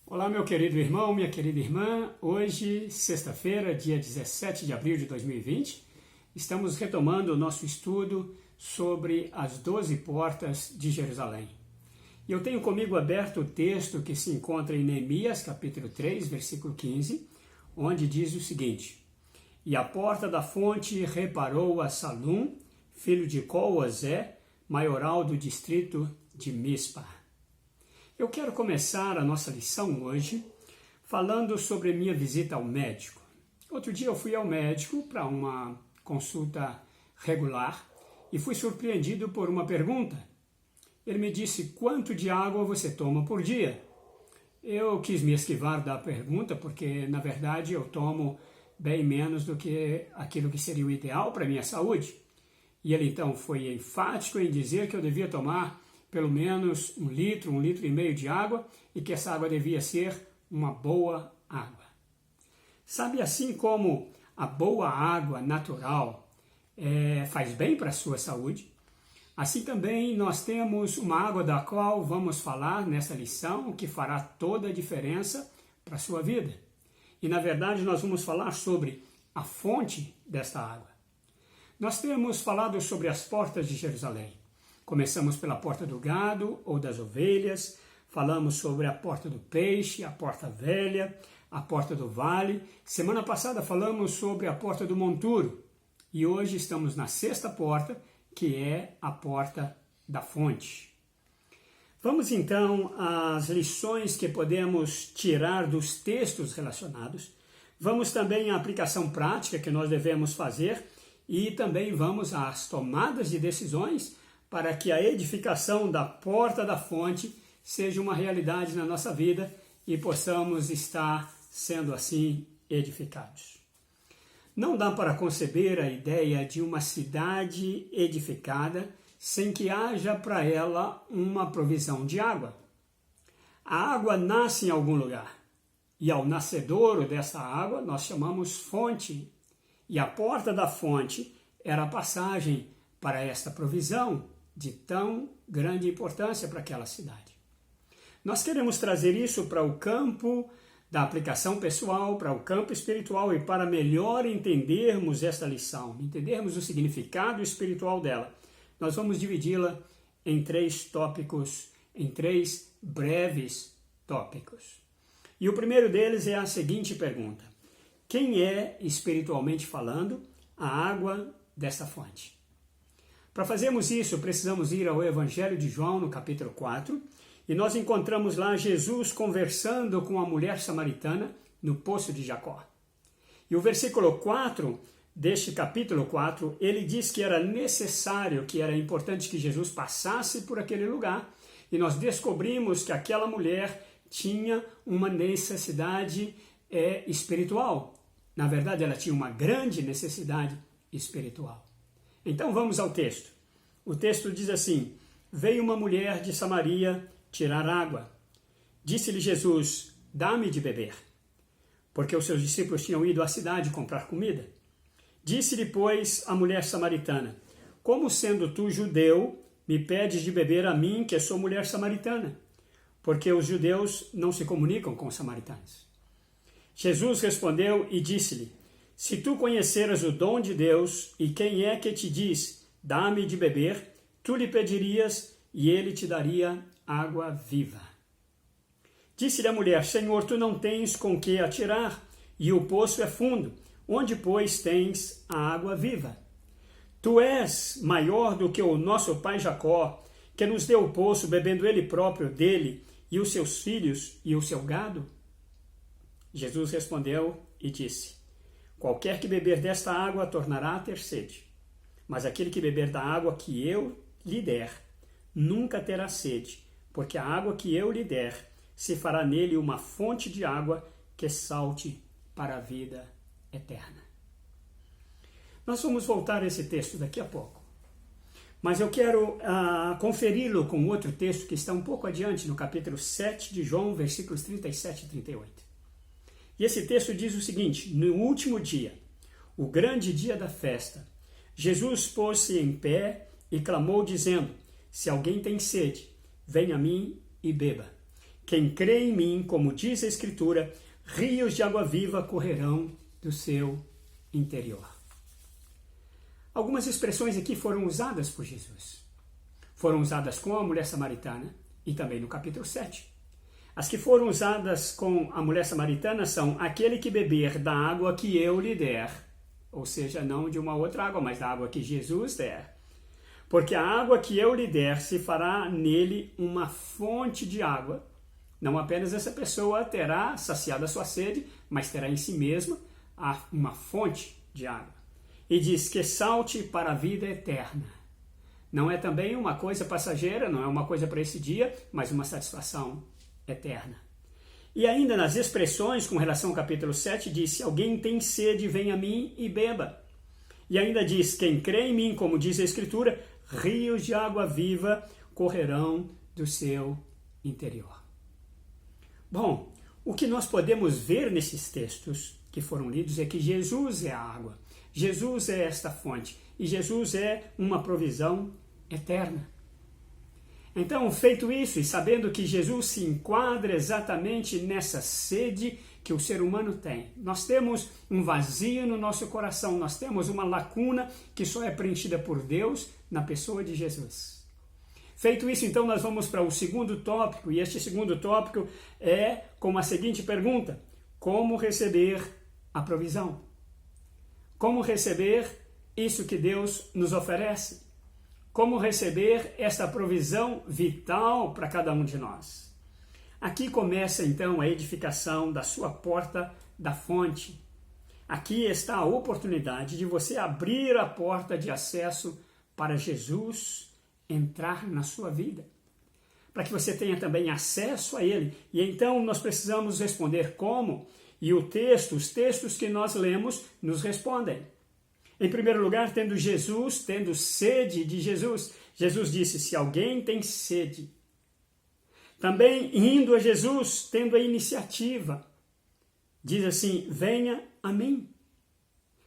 Olá, meu querido irmão, minha querida irmã. Hoje, sexta-feira, dia 17 de abril de 2020, estamos retomando o nosso estudo sobre as 12 portas de Jerusalém. E eu tenho comigo aberto o texto que se encontra em Neemias, capítulo 3, versículo 15, onde diz o seguinte: E a porta da fonte reparou a Salum, filho de Coazé, maioral do distrito de Mispa. Eu quero começar a nossa lição hoje falando sobre minha visita ao médico. Outro dia eu fui ao médico para uma consulta regular e fui surpreendido por uma pergunta. Ele me disse: quanto de água você toma por dia? Eu quis me esquivar da pergunta porque, na verdade, eu tomo bem menos do que aquilo que seria o ideal para a minha saúde. E ele então foi enfático em dizer que eu devia tomar pelo menos 1 litro, 1,5 litros de água e que essa água devia ser uma boa água. Sabe, assim como a boa água natural faz bem para a sua saúde, assim também nós temos uma água da qual vamos falar nessa lição que fará toda a diferença para a sua vida. E na verdade nós vamos falar sobre a fonte desta água. Nós temos falado sobre as portas de Jerusalém. Começamos pela porta do gado ou das ovelhas, falamos sobre a porta do peixe, a porta velha, a porta do vale. Semana passada falamos sobre a porta do monturo e hoje estamos na sexta porta, que é a porta da fonte. Vamos então às lições que podemos tirar dos textos relacionados. Vamos também à aplicação prática que nós devemos fazer e também vamos às tomadas de decisões para que a edificação da porta da fonte seja uma realidade na nossa vida e possamos estar sendo assim edificados. Não dá para conceber a ideia de uma cidade edificada sem que haja para ela uma provisão de água. A água nasce em algum lugar e ao nascedouro dessa água nós chamamos fonte. E a porta da fonte era a passagem para esta provisão de tão grande importância para aquela cidade. Nós queremos trazer isso para o campo da aplicação pessoal, para o campo espiritual e para melhor entendermos esta lição, entendermos o significado espiritual dela. Nós vamos dividi-la em 3 tópicos, em 3 breves tópicos. E o primeiro deles é a seguinte pergunta: quem é, espiritualmente falando, a água desta fonte? Para fazermos isso, precisamos ir ao Evangelho de João, no capítulo 4, e nós encontramos lá Jesus conversando com a mulher samaritana no poço de Jacó. E o versículo 4 deste capítulo 4, ele diz que era necessário, que era importante que Jesus passasse por aquele lugar, e nós descobrimos que aquela mulher tinha uma necessidade espiritual. Na verdade, ela tinha uma grande necessidade espiritual. Então vamos ao texto. O texto diz assim: veio uma mulher de Samaria tirar água. Disse-lhe Jesus: dá-me de beber. Porque os seus discípulos tinham ido à cidade comprar comida. Disse-lhe, pois, a mulher samaritana: como sendo tu judeu, me pedes de beber a mim, que sou mulher samaritana? Porque os judeus não se comunicam com os samaritanos. Jesus respondeu e disse-lhe: se tu conheceras o dom de Deus e quem é que te diz, dá-me de beber, tu lhe pedirias e ele te daria água viva. Disse-lhe a mulher: Senhor, tu não tens com que atirar e o poço é fundo, onde, pois, tens a água viva? Tu és maior do que o nosso pai Jacó, que nos deu o poço, bebendo ele próprio dele e os seus filhos e o seu gado? Jesus respondeu e disse: qualquer que beber desta água tornará a ter sede, mas aquele que beber da água que eu lhe der, nunca terá sede, porque a água que eu lhe der se fará nele uma fonte de água que salte para a vida eterna. Nós vamos voltar a esse texto daqui a pouco, mas eu quero conferi-lo com outro texto que está um pouco adiante, no capítulo 7 de João, versículos 37 e 38. E esse texto diz o seguinte: no último dia, o grande dia da festa, Jesus pôs-se em pé e clamou dizendo: se alguém tem sede, venha a mim e beba. Quem crê em mim, como diz a Escritura, rios de água viva correrão do seu interior. Algumas expressões aqui foram usadas por Jesus. Foram usadas com a mulher samaritana e também no capítulo 7. As que foram usadas com a mulher samaritana são: aquele que beber da água que eu lhe der, ou seja, não de uma outra água, mas da água que Jesus der. Porque a água que eu lhe der se fará nele uma fonte de água. Não apenas essa pessoa terá saciado a sua sede, mas terá em si mesma uma fonte de água. E diz que salte para a vida eterna. Não é também uma coisa passageira, não é uma coisa para esse dia, mas uma satisfação eterna. E ainda nas expressões com relação ao capítulo 7, diz: se alguém tem sede, venha a mim e beba. E ainda diz: quem crê em mim, como diz a Escritura, rios de água viva correrão do seu interior. Bom, o que nós podemos ver nesses textos que foram lidos é que Jesus é a água, Jesus é esta fonte e Jesus é uma provisão eterna. Então, feito isso e sabendo que Jesus se enquadra exatamente nessa sede que o ser humano tem, nós temos um vazio no nosso coração, nós temos uma lacuna que só é preenchida por Deus na pessoa de Jesus. Feito isso, então, nós vamos para o segundo tópico, e este segundo tópico é com a seguinte pergunta: como receber a provisão? Como receber isso que Deus nos oferece? Como receber esta provisão vital para cada um de nós? Aqui começa, então, a edificação da sua porta da fonte. Aqui está a oportunidade de você abrir a porta de acesso para Jesus entrar na sua vida, para que você tenha também acesso a Ele. E então nós precisamos responder como, e os textos que nós lemos nos respondem. Em primeiro lugar, tendo sede de Jesus. Jesus disse: se alguém tem sede. Também indo a Jesus, tendo a iniciativa. Diz assim: venha a mim.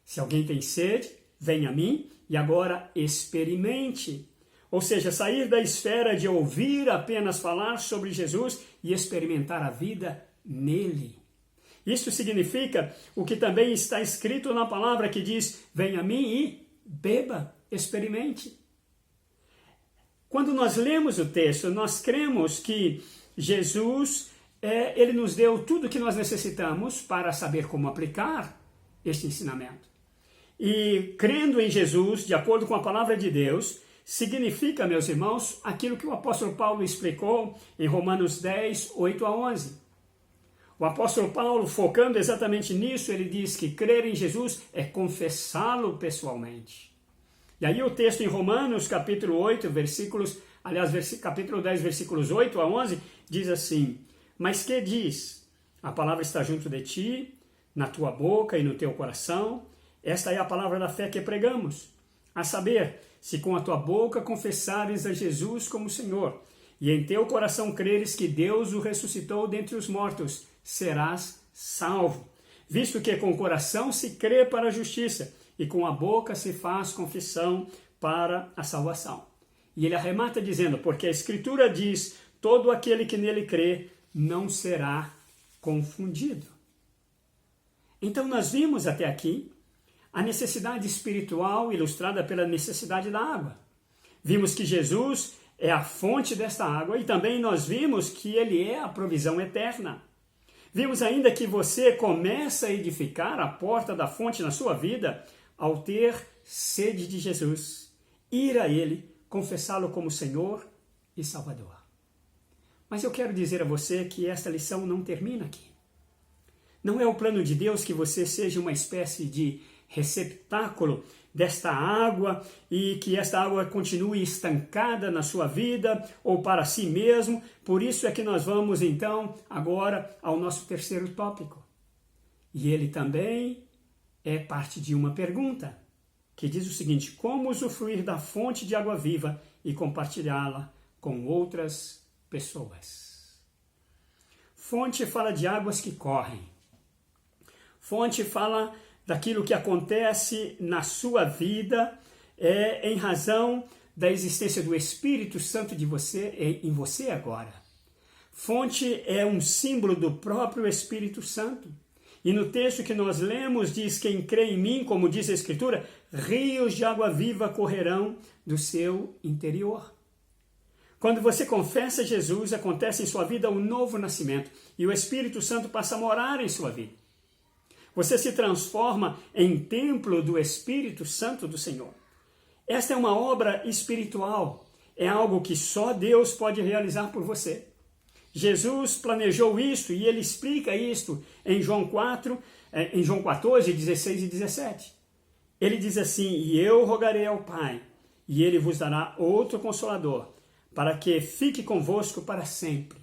Se alguém tem sede, venha a mim e agora experimente. Ou seja, sair da esfera de ouvir apenas falar sobre Jesus e experimentar a vida nele. Isso significa o que também está escrito na palavra que diz: venha a mim e beba, experimente. Quando nós lemos o texto, nós cremos que Jesus, ele nos deu tudo o que nós necessitamos para saber como aplicar este ensinamento. E crendo em Jesus, de acordo com a palavra de Deus, significa, meus irmãos, aquilo que o apóstolo Paulo explicou em Romanos 10, 8 a 11. O apóstolo Paulo, focando exatamente nisso, ele diz que crer em Jesus é confessá-lo pessoalmente. E aí o texto em Romanos, capítulo 10, versículos 8 a 11, diz assim: mas que diz? A palavra está junto de ti, na tua boca e no teu coração. Esta é a palavra da fé que pregamos. A saber, se com a tua boca confessares a Jesus como Senhor, e em teu coração creres que Deus o ressuscitou dentre os mortos, serás salvo. Visto que com o coração se crê para a justiça, e com a boca se faz confissão para a salvação. E ele arremata dizendo: porque a Escritura diz, todo aquele que nele crê não será confundido. Então nós vimos até aqui a necessidade espiritual ilustrada pela necessidade da água. Vimos que Jesus é a fonte desta água e também nós vimos que ele é a provisão eterna. Vimos ainda que você começa a edificar a porta da fonte na sua vida ao ter sede de Jesus, ir a ele, confessá-lo como Senhor e Salvador. Mas eu quero dizer a você que esta lição não termina aqui. Não é o plano de Deus que você seja uma espécie de receptáculo desta água e que esta água continue estancada na sua vida ou para si mesmo. Por isso é que nós vamos então agora ao nosso terceiro tópico. E ele também é parte de uma pergunta que diz o seguinte: como usufruir da fonte de água viva e compartilhá-la com outras pessoas? Fonte fala de águas que correm. Fonte fala daquilo que acontece na sua vida em razão da existência do Espírito Santo em você agora. Fonte é um símbolo do próprio Espírito Santo. E no texto que nós lemos diz: quem crê em mim, como diz a Escritura, rios de água viva correrão do seu interior. Quando você confessa Jesus, acontece em sua vida um novo nascimento e o Espírito Santo passa a morar em sua vida. Você se transforma em templo do Espírito Santo do Senhor. Esta é uma obra espiritual, é algo que só Deus pode realizar por você. Jesus planejou isto e ele explica isto em João 14, 16 e 17. Ele diz assim: e eu rogarei ao Pai, e ele vos dará outro Consolador, para que fique convosco para sempre.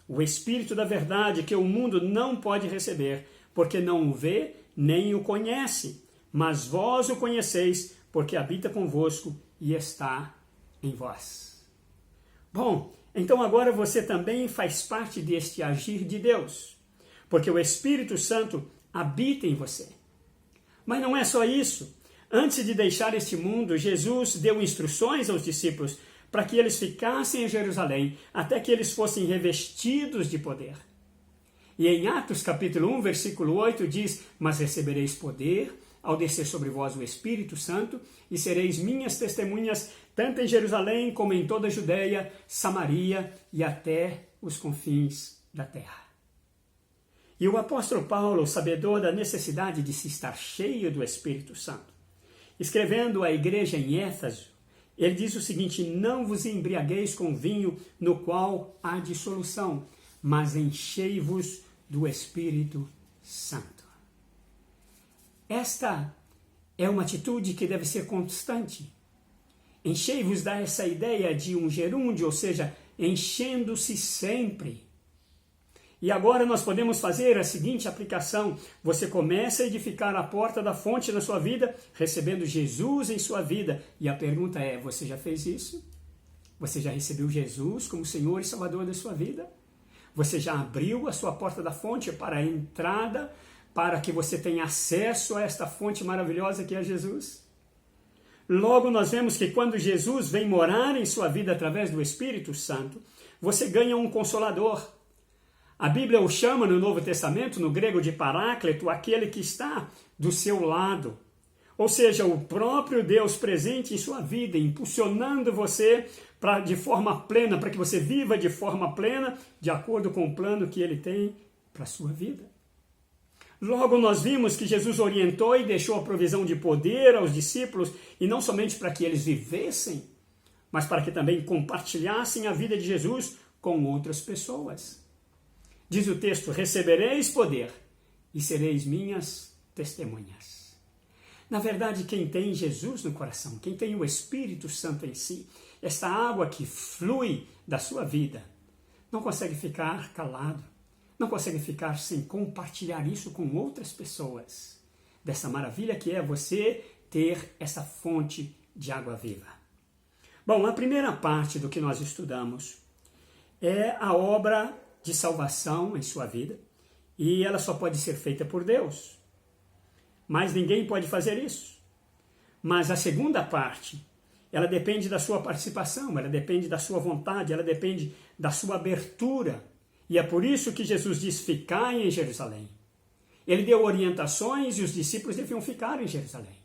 O Espírito da verdade, que o mundo não pode receber, porque não o vê nem o conhece, mas vós o conheceis, porque habita convosco e está em vós. Bom, então agora você também faz parte deste agir de Deus, porque o Espírito Santo habita em você. Mas não é só isso. Antes de deixar este mundo, Jesus deu instruções aos discípulos para que eles ficassem em Jerusalém, até que eles fossem revestidos de poder. E em Atos capítulo 1, versículo 8 diz: mas recebereis poder ao descer sobre vós o Espírito Santo, e sereis minhas testemunhas, tanto em Jerusalém como em toda a Judeia, Samaria e até os confins da terra. E o apóstolo Paulo, sabedor da necessidade de se estar cheio do Espírito Santo, escrevendo à igreja em Éfeso, ele diz o seguinte: não vos embriagueis com vinho no qual há dissolução, mas enchei-vos do Espírito Santo. Esta é uma atitude que deve ser constante. Enchei-vos dá essa ideia de um gerúndio, ou seja, enchendo-se sempre. E agora nós podemos fazer a seguinte aplicação: você começa a edificar a porta da fonte na sua vida, recebendo Jesus em sua vida. E a pergunta é: você já fez isso? Você já recebeu Jesus como Senhor e Salvador da sua vida? Você já abriu a sua porta da fonte para a entrada, para que você tenha acesso a esta fonte maravilhosa que é Jesus? Logo nós vemos que quando Jesus vem morar em sua vida através do Espírito Santo, você ganha um Consolador. A Bíblia o chama no Novo Testamento, no grego de Paráclito, aquele que está do seu lado. Ou seja, o próprio Deus presente em sua vida, impulsionando você de forma plena, para que você viva de forma plena, de acordo com o plano que ele tem para a sua vida. Logo nós vimos que Jesus orientou e deixou a provisão de poder aos discípulos, e não somente para que eles vivessem, mas para que também compartilhassem a vida de Jesus com outras pessoas. Diz o texto: recebereis poder e sereis minhas testemunhas. Na verdade, quem tem Jesus no coração, quem tem o Espírito Santo em si, esta água que flui da sua vida, não consegue ficar calado, não consegue ficar sem compartilhar isso com outras pessoas. Dessa maravilha que é você ter essa fonte de água viva. Bom, a primeira parte do que nós estudamos é a obra de salvação em sua vida, e ela só pode ser feita por Deus. Mas ninguém pode fazer isso. Mas a segunda parte, ela depende da sua participação, ela depende da sua vontade, ela depende da sua abertura. E é por isso que Jesus diz: ficai em Jerusalém. Ele deu orientações e os discípulos deviam ficar em Jerusalém.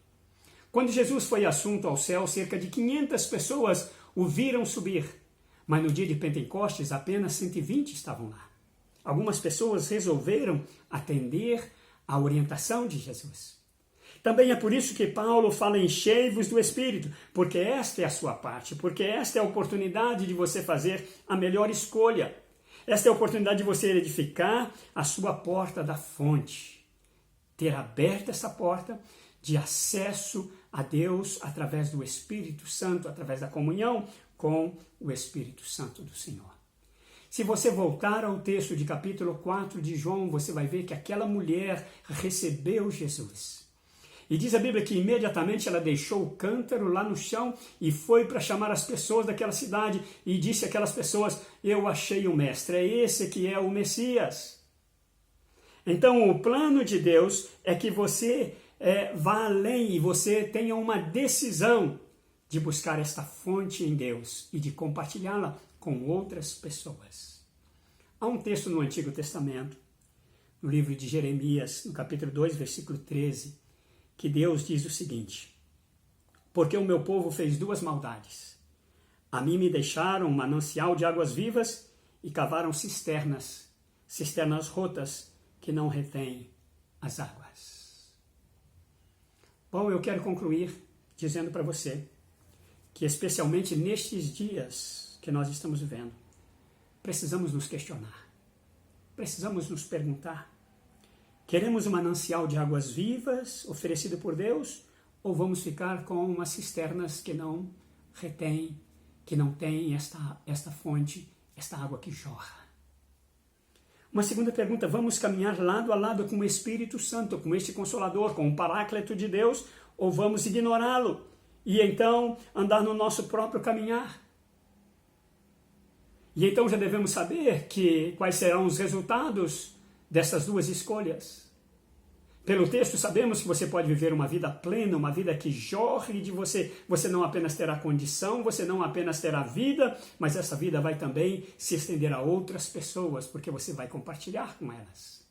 Quando Jesus foi assunto ao céu, cerca de 500 pessoas o viram subir. Mas no dia de Pentecostes, apenas 120 estavam lá. Algumas pessoas resolveram atender à orientação de Jesus. Também é por isso que Paulo fala: enchei-vos do Espírito, porque esta é a sua parte, porque esta é a oportunidade de você fazer a melhor escolha. Esta é a oportunidade de você edificar a sua porta da fonte, ter aberto essa porta de acesso a Deus através do Espírito Santo, através da comunhão com o Espírito Santo do Senhor. Se você voltar ao texto de capítulo 4 de João, você vai ver que aquela mulher recebeu Jesus. E diz a Bíblia que imediatamente ela deixou o cântaro lá no chão e foi para chamar as pessoas daquela cidade e disse àquelas pessoas: eu achei o Mestre, é esse que é o Messias. Então o plano de Deus é que você vá além e você tenha uma decisão de buscar esta fonte em Deus e de compartilhá-la com outras pessoas. Há um texto no Antigo Testamento, no livro de Jeremias, no capítulo 2, versículo 13, que Deus diz o seguinte: porque o meu povo fez duas maldades. A mim me deixaram um manancial de águas vivas e cavaram cisternas rotas que não retêm as águas. Bom, eu quero concluir dizendo para você que, especialmente nestes dias que nós estamos vivendo, precisamos nos questionar, precisamos nos perguntar: queremos um manancial de águas vivas oferecido por Deus, ou vamos ficar com umas cisternas que não retêm, que não têm esta fonte, esta água que jorra? Uma segunda pergunta: vamos caminhar lado a lado com o Espírito Santo, com este Consolador, com o Paráclito de Deus, ou vamos ignorá-lo e então andar no nosso próprio caminhar? E então já devemos saber quais serão os resultados dessas duas escolhas. Pelo texto sabemos que você pode viver uma vida plena, uma vida que jorre de você. Você não apenas terá condição, você não apenas terá vida, mas essa vida vai também se estender a outras pessoas, porque você vai compartilhar com elas.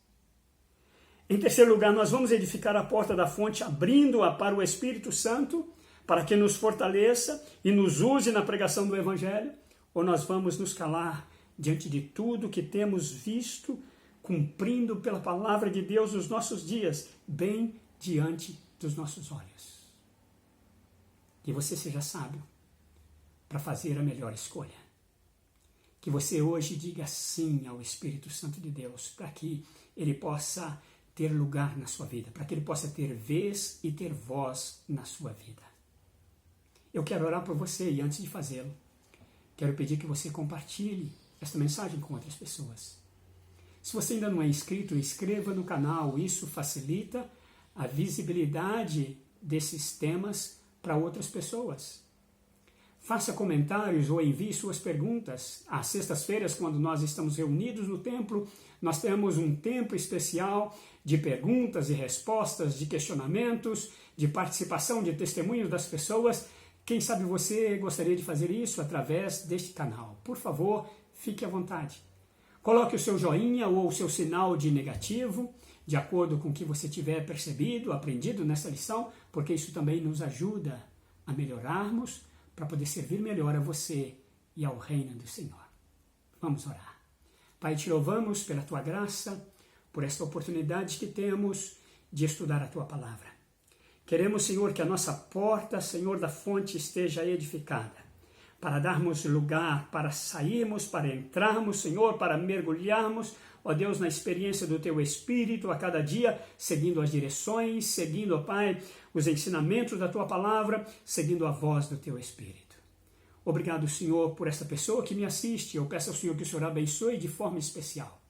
Em terceiro lugar, nós vamos edificar a porta da fonte, abrindo-a para o Espírito Santo, para que nos fortaleça e nos use na pregação do Evangelho, ou nós vamos nos calar diante de tudo que temos visto, cumprindo pela palavra de Deus nos nossos dias, bem diante dos nossos olhos. Que você seja sábio para fazer a melhor escolha. Que você hoje diga sim ao Espírito Santo de Deus, para que ele possa ter lugar na sua vida, para que ele possa ter vez e ter voz na sua vida. Eu quero orar por você e antes de fazê-lo, quero pedir que você compartilhe esta mensagem com outras pessoas. Se você ainda não é inscrito, inscreva no canal. Isso facilita a visibilidade desses temas para outras pessoas. Faça comentários ou envie suas perguntas. Às sextas-feiras, quando nós estamos reunidos no templo, nós temos um tempo especial de perguntas e respostas, de questionamentos, de participação, de testemunhos das pessoas. Quem sabe você gostaria de fazer isso através deste canal. Por favor, fique à vontade. Coloque o seu joinha ou o seu sinal de negativo, de acordo com o que você tiver percebido, aprendido nessa lição, porque isso também nos ajuda a melhorarmos, para poder servir melhor a você e ao reino do Senhor. Vamos orar. Pai, te louvamos pela tua graça, por esta oportunidade que temos de estudar a tua palavra. Queremos, Senhor, que a nossa porta, Senhor, da fonte esteja edificada, para darmos lugar, para sairmos, para entrarmos, Senhor, para mergulharmos, ó Deus, na experiência do Teu Espírito a cada dia, seguindo as direções, seguindo, ó Pai, os ensinamentos da Tua Palavra, seguindo a voz do Teu Espírito. Obrigado, Senhor, por essa pessoa que me assiste. Eu peço ao Senhor que o Senhor abençoe de forma especial.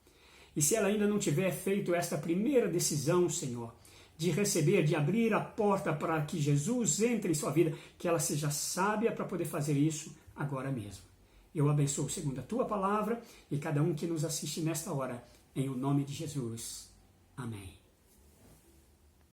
E se ela ainda não tiver feito esta primeira decisão, Senhor, de receber, de abrir a porta para que Jesus entre em sua vida, que ela seja sábia para poder fazer isso agora mesmo. Eu abençoo segundo a tua palavra e cada um que nos assiste nesta hora, em o nome de Jesus. Amém.